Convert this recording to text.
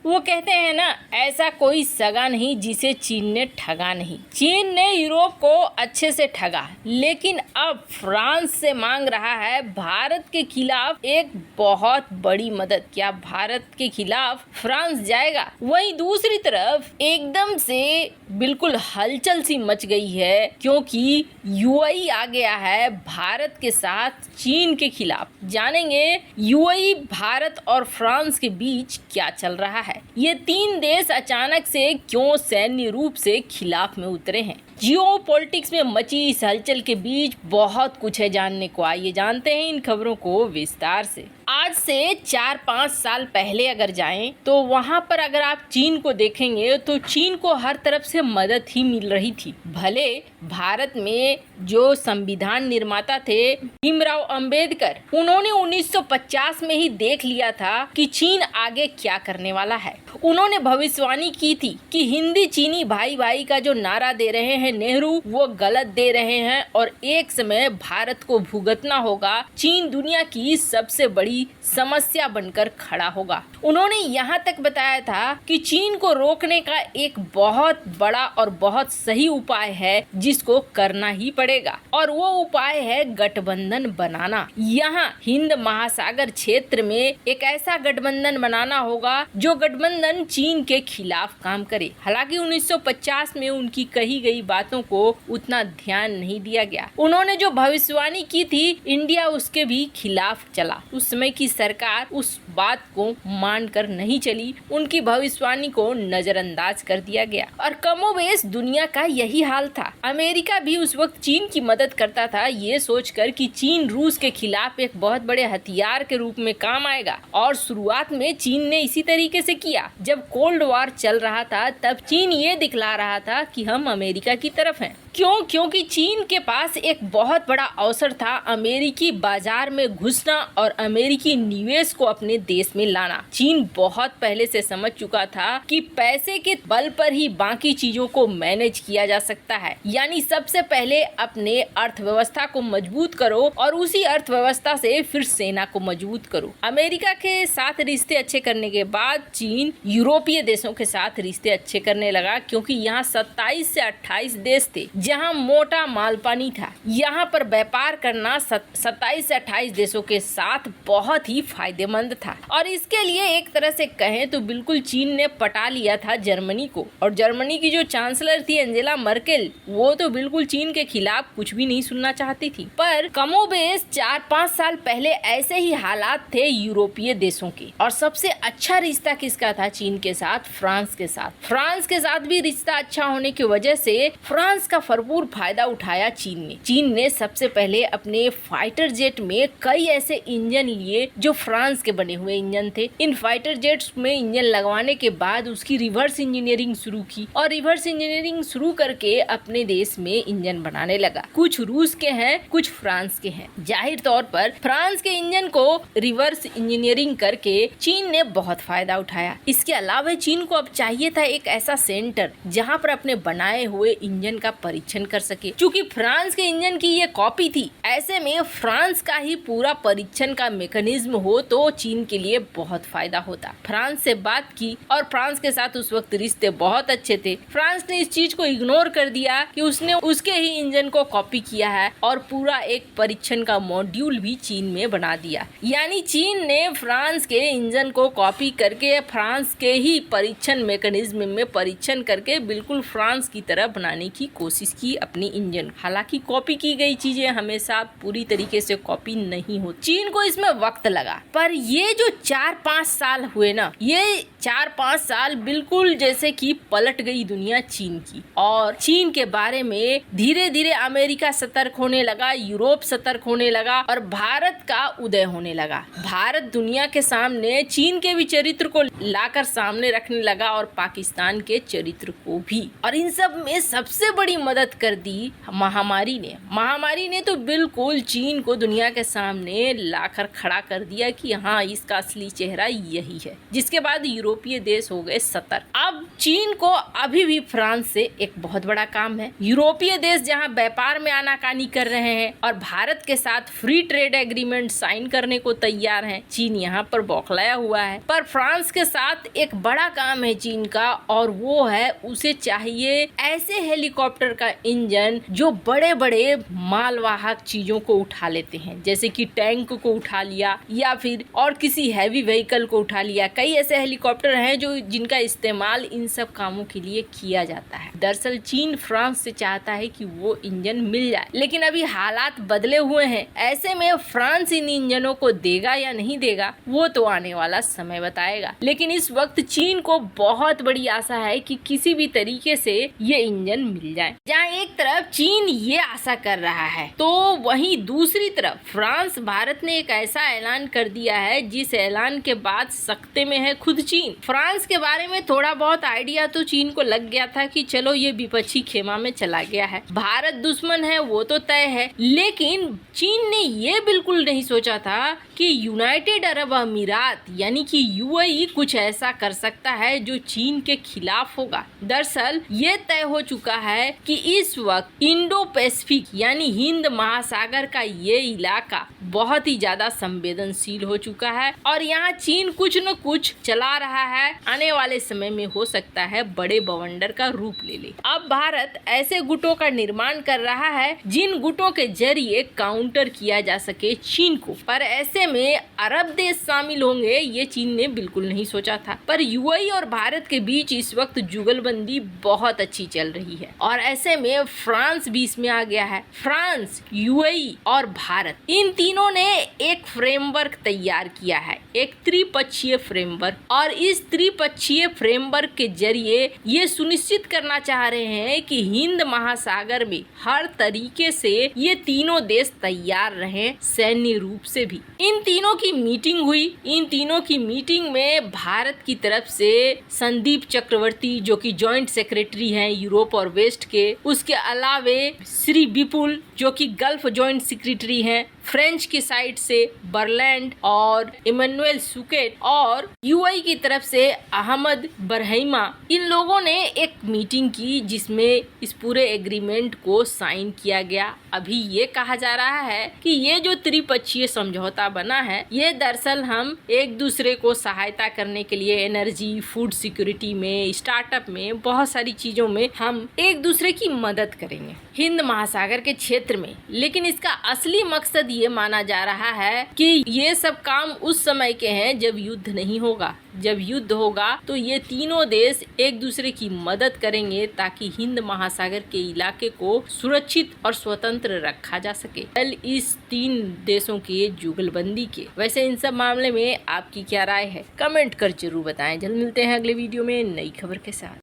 वो कहते हैं ना, ऐसा कोई सगा नहीं जिसे चीन ने ठगा नहीं। चीन ने यूरोप को अच्छे से ठगा, लेकिन अब फ्रांस से मांग रहा है भारत के खिलाफ एक बहुत बड़ी मदद। क्या भारत के खिलाफ फ्रांस जाएगा? वहीं दूसरी तरफ एकदम से बिल्कुल हलचल सी मच गई है, क्योंकि यूएई आ गया है भारत के साथ चीन के खिलाफ। जानेंगे यूएई, भारत और फ्रांस के बीच क्या चल रहा है। ये तीन देश अचानक से क्यों सैन्य रूप से खिलाफ में उतरे हैं। जियो पॉलिटिक्स में मची इस हलचल के बीच बहुत कुछ है जानने को। आइए जानते हैं इन खबरों को विस्तार से। आज से 4-5 साल पहले अगर जाएं तो वहां पर अगर आप चीन को देखेंगे तो चीन को हर तरफ से मदद ही मिल रही थी। भले भारत में जो संविधान निर्माता थे भीमराव अंबेडकर, उन्होंने 1950 में ही देख लिया था कि चीन आगे क्या करने वाला है। उन्होंने भविष्यवाणी की थी कि हिंदी चीनी भाई भाई का जो नारा दे रहे हैं नेहरू, वो गलत दे रहे हैं और एक समय भारत को भुगतना होगा। चीन दुनिया की सबसे बड़ी समस्या बनकर खड़ा होगा। उन्होंने यहाँ तक बताया था कि चीन को रोकने का एक बहुत बड़ा और बहुत सही उपाय है जिसको करना ही पड़ेगा, और वो उपाय है गठबंधन बनाना। यहाँ हिंद महासागर क्षेत्र में एक ऐसा गठबंधन बनाना होगा जो गठबंधन चीन के खिलाफ काम करे। हालांकि 1950 में उनकी कही गई बातों को उतना ध्यान नहीं दिया गया। उन्होंने जो भविष्यवाणी की थी, इंडिया उसके भी खिलाफ चला। उस समय की सरकार उस बात को मानकर नहीं चली, उनकी भविष्यवाणी को नजरअंदाज कर दिया गया और कमोबेश दुनिया का यही हाल था। अमेरिका भी उस वक्त चीन की मदद करता था, ये सोचकर कि चीन रूस के खिलाफ एक बहुत बड़े हथियार के रूप में काम आएगा। और शुरुआत में चीन ने इसी तरीके से किया। जब कोल्ड वॉर चल रहा था तब चीन ये दिखला रहा था कि हम अमेरिका की तरफ हैं। क्यों? क्योंकि चीन के पास एक बहुत बड़ा अवसर था अमेरिकी बाजार में घुसना और अमेरिकी निवेश को अपने देश में लाना। चीन बहुत पहले से समझ चुका था कि पैसे के बल पर ही बाकी चीजों को मैनेज किया जा सकता है। यानी सबसे पहले अपने अर्थव्यवस्था को मजबूत करो और उसी अर्थव्यवस्था से फिर सेना को मजबूत करो। अमेरिका के साथ रिश्ते अच्छे करने के बाद चीन यूरोपीय देशों के साथ रिश्ते अच्छे करने लगा, क्योंकि यहाँ 27 से 28 देश थे जहां मोटा मालपानी था। यहाँ पर व्यापार करना 27 से 28 देशों के साथ बहुत ही फायदेमंद था। और इसके लिए एक तरह से कहें तो बिल्कुल चीन ने पटा लिया था जर्मनी को। और जर्मनी की जो चांसलर थी एंजेला मर्केल, वो तो बिल्कुल चीन के खिलाफ कुछ भी नहीं सुनना चाहती थी। पर कमोबेश 4-5 साल पहले ऐसे ही हालात थे यूरोपीय देशों के। और सबसे अच्छा रिश्ता किसका था चीन के साथ? फ्रांस के साथ। फ्रांस के साथ भी रिश्ता अच्छा होने की वजह से फ्रांस का भरपूर फायदा उठाया चीन ने सबसे पहले अपने फाइटर जेट में कई ऐसे इंजन लिए जो फ्रांस के बने हुए इंजन थे। इन फाइटर जेट्स में इंजन लगवाने के बाद उसकी रिवर्स इंजीनियरिंग शुरू की और रिवर्स इंजीनियरिंग शुरू करके अपने देश में इंजन बनाने लगा। कुछ रूस के हैं, कुछ फ्रांस के हैं। जाहिर तौर पर फ्रांस के इंजन को रिवर्स इंजीनियरिंग करके चीन ने बहुत फायदा उठाया। इसके अलावा चीन को अब चाहिए था एक ऐसा सेंटर जहाँ पर अपने बनाए हुए इंजन का परीक्षण कर सके। क्योंकि फ्रांस के इंजन की ये कॉपी थी, ऐसे में फ्रांस का ही पूरा परीक्षण का मैकेनिज्म हो तो चीन के लिए बहुत फायदा होता। फ्रांस से बात की और फ्रांस के साथ उस वक्त रिश्ते बहुत अच्छे थे। फ्रांस ने इस चीज को इग्नोर कर दिया कि उसने उसके ही इंजन को कॉपी किया है और पूरा एक परीक्षण का मॉड्यूल भी चीन में बना दिया। यानी चीन ने फ्रांस के इंजन को कॉपी करके फ्रांस के ही परीक्षण मैकेनिज्म में परीक्षण करके बिल्कुल फ्रांस की तरह बनाने की कोशिश की अपनी इंजन। हालांकि कॉपी की गई चीजें हमेशा पूरी तरीके से कॉपी नहीं होती। चीन को इसमें वक्त लगा, पर ये जो 4-5 साल हुए ना, ये 4-5 साल बिल्कुल जैसे कि पलट गई दुनिया चीन की। और चीन के बारे में धीरे धीरे अमेरिका सतर्क होने लगा, यूरोप सतर्क होने लगा और भारत का उदय होने लगा। भारत दुनिया के सामने चीन के भी चरित्र को लाकर सामने रखने लगा और पाकिस्तान के चरित्र को भी। और इन सब में सबसे बड़ी मदद मदद कर दी महामारी ने तो बिल्कुल चीन को दुनिया के सामने लाकर खड़ा कर दिया कि हाँ, इसका असली चेहरा यही है। जिसके बाद यूरोपीय देश हो गए सतर्क। अब चीन को अभी भी फ्रांस से एक बहुत बड़ा काम है। यूरोपीय देश जहाँ व्यापार में आनाकानी कर रहे हैं और भारत के साथ फ्री ट्रेड एग्रीमेंट साइन करने को तैयार हैं, चीन यहाँ पर बौखलाया हुआ है। पर फ्रांस के साथ एक बड़ा काम है चीन का, और वो है उसे चाहिए ऐसे हेलीकॉप्टर का इंजन जो बड़े बड़े मालवाहक चीजों को उठा लेते हैं, जैसे कि टैंक को उठा लिया या फिर और किसी हैवी व्हीकल को उठा लिया। कई ऐसे हेलीकॉप्टर हैं जो जिनका इस्तेमाल इन सब कामों के लिए किया जाता है। दरअसल चीन फ्रांस से चाहता है कि वो इंजन मिल जाए, लेकिन अभी हालात बदले हुए हैं। ऐसे में फ्रांस इन इंजनों को देगा या नहीं देगा वो तो आने वाला समय बताएगा। लेकिन इस वक्त चीन को बहुत बड़ी आशा है कि किसी भी तरीके से ये इंजन मिल जाए। जहाँ एक तरफ चीन ये आशा कर रहा है, तो वहीं दूसरी तरफ फ्रांस भारत ने एक ऐसा ऐलान कर दिया है जिस ऐलान के बाद सख्ते में है खुद चीन। फ्रांस के बारे में थोड़ा बहुत आइडिया तो चीन को लग गया था कि चलो ये विपक्षी खेमा में चला गया है, भारत दुश्मन है वो तो तय है। लेकिन चीन ने ये बिल्कुल नहीं सोचा था कि यूनाइटेड अरब अमीरात यानी कि यूएई कुछ ऐसा कर सकता है जो चीन के खिलाफ होगा। दरअसल ये तय हो चुका है कि इस वक्त इंडो पैसिफिक यानी हिंद महासागर का ये इलाका बहुत ही ज्यादा संवेदनशील हो चुका है और यहाँ चीन कुछ न कुछ चला रहा है। आने वाले समय में हो सकता है बड़े बवंडर का रूप ले ले। अब भारत ऐसे गुटों का निर्माण कर रहा है जिन गुटों के जरिए काउंटर किया जा सके चीन को। पर ऐसे में अरब देश शामिल होंगे ये चीन ने बिल्कुल नहीं सोचा था। पर यूएई और भारत के बीच इस वक्त जुगलबंदी बहुत अच्छी चल रही है और ऐसे में फ्रांस भी इसमें आ गया है। फ्रांस, यूएई और भारत, इन तीनों ने एक फ्रेमवर्क तैयार किया है, एक त्रिपक्षीय फ्रेमवर्क। और इस त्रिपक्षीय फ्रेमवर्क के जरिए ये सुनिश्चित करना चाह रहे हैं कि हिंद महासागर में हर तरीके से ये तीनों देश तैयार रहें, सैन्य रूप से भी। इन तीनों की मीटिंग हुई। इन तीनों की मीटिंग में भारत की तरफ से संदीप चक्रवर्ती जो कि जॉइंट सेक्रेटरी हैं यूरोप और वेस्ट के, उसके अलावे श्री विपुल जो कि गल्फ जॉइंट सेक्रेटरी हैं, फ्रेंच की साइड से बर्लैंड और इमैनुअल सुकेट, और यूएई की तरफ से अहमद बरहैमा, इन लोगों ने एक मीटिंग की जिसमें इस पूरे एग्रीमेंट को साइन किया गया। अभी ये कहा जा रहा है कि ये जो त्रिपक्षीय समझौता बना है ये दरअसल हम एक दूसरे को सहायता करने के लिए एनर्जी, फूड सिक्योरिटी में, स्टार्टअप में, बहुत सारी चीजों में हम एक दूसरे की मदद करेंगे हिंद महासागर के क्षेत्र में। लेकिन इसका असली मकसद ये माना जा रहा है कि ये सब काम उस समय के हैं जब युद्ध नहीं होगा। जब युद्ध होगा तो ये तीनों देश एक दूसरे की मदद करेंगे ताकि हिंद महासागर के इलाके को सुरक्षित और स्वतंत्र रखा जा सके। कल इस तीन देशों की जुगलबंदी के वैसे इन सब मामले में आपकी क्या राय है, कमेंट कर जरूर बताएं। जल्द मिलते हैं अगले वीडियो में नई खबर के साथ।